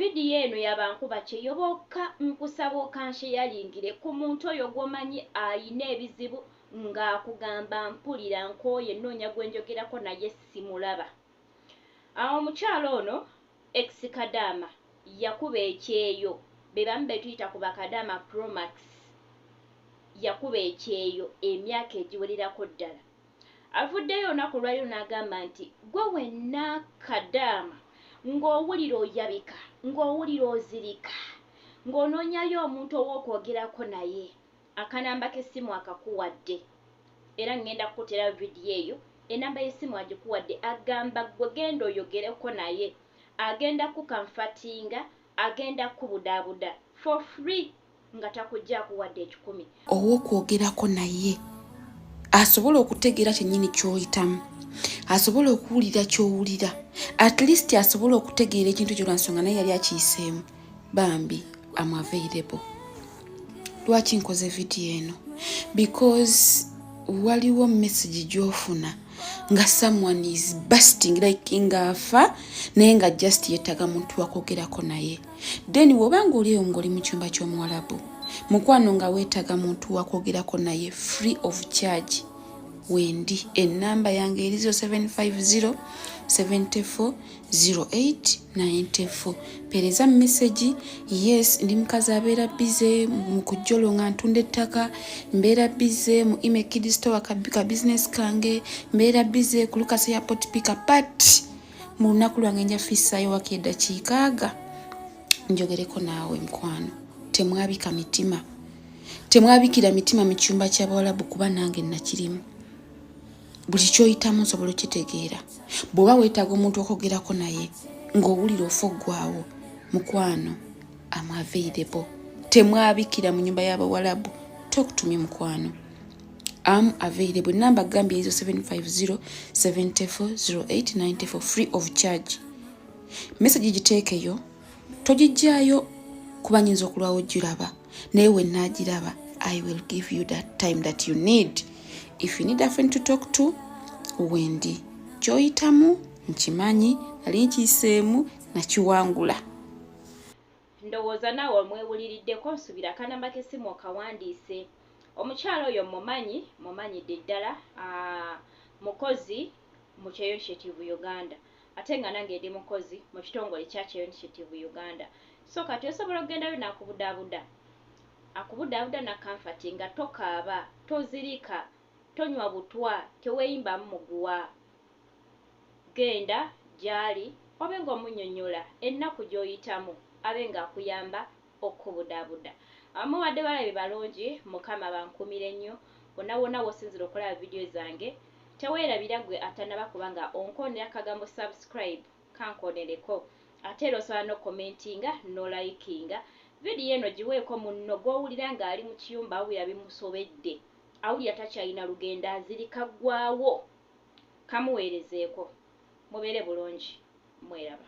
Vidiyo eno yabankuba kyeyoboka nkusaba okanshyeyalingire ku muntu oyo gwomanyi ayina ebizibu ng'akugamba mpulira nkooye nnoonya gwe njogerako naye simulaba. Awo omukyalo ono ex Kadaama yakuba ekyeyo be bamu be tuyita ku bakadaama Promax yakuba ekyeyo emyaka egiwererako ddala. Avuddeyo olunaku lwayo n'agamba nti gwe wenna Kadaama ng'owulira oyabika ng'owulira ozirika ng'onoonyayo omuntu ow'okwogerako naye akanamba k'essimu akakuwadde era ngenda kukutera vidiyo eyo enamba y'essimu agikuwadde agamba gwe genda oyogereko naye agenda kukamfatinga agenda kubudaabuda for free nga takujja akuwadde 10,000 ow'okwogerako naye asobola okutegeera kyennyini ky'oyitamu asobola okuwulira ky'owulira at least asobola okutegeera ekintu ekyo lwansonga naye yali akiyiseemu. Bambi am available. Lwaki nkoze vidiyo eno? Because waliwo message gy'ofuna nga someone is busting like ngaafa naye nga just yeetaga muntu wakwogerako naye. Then wobanga oliyo ng'oli mu kyumba ky'omuwalabu mukwano nga weetaga muntu wakwogerako naye free of charge wendi ennamba yange eri 0750 74 08 94. Pereza message. Yes, ndi mukazi abeera bize mu kujjolo nga ntunda ettaka, mbeera bize mu email kid store ka business kange, mbeera bize ku Lucas Airport pick up, but mu lunaku lwange nja fissaayo waka eddakiika aga njogereko naawe mukwano. Temwabika mitima, temwabikira mitima mu kyumba ky'abawalabu kuba nange nakirimu. Buli kyoyitamu nsobola okitegeera. Bw'oba weetaaga omuntu okwogerako naye ng'owulira ofoggwawo mukwano am available. Temwabikira mu nyumba y'abawalabu. Talk to me mukwano. Am available. Namba gambye ezo 750 74 08 94 free of charge. Message giteekeyo togijjaayo kuba nyinza okulwawo giraba naye we naagiraba I will give you that time that you need. If you need a friend to talk to, wendi kyoyitamu nkimanyi nali nkiyiseemu nakiwangula. Ndowooza naawe mwewuliriddeko nsubira akanamba k'essimu okawandiise. Omukyalo oyo mumanyidde ddala mukozi mu Kyeyo Initiative Uganda ate nga nange ndi mukozi mu kitongole kya Kyeyo Initiative Uganda. So kati osobola okugendayo n'akubudaabuda n'akamfati nga tokaaba tozirika tonywa butwa teweeyimbamu muguwa. Genda gy'ali obe ng'omunnyonnyola ennaku gy'oyitamu abe ng'akuyamba okubudaabuda. Muwadde balabe balungi, Mukama bankumire nnyo. Wonna w'osinzira okulaba vidiyo zange teweerabira gwe atanaba kubanga onkoonera akagambo subscribe kankonereko ate era osobola n'okomentinga n'olikinga. Vidiyo eno giweeko munno gw'owulira ng'ali mu kiyumba awulira bimusobedde awulira takyalina lugendo azirika ggwaawo kamuweerezeeko. Mubeere bulungi, mweraba.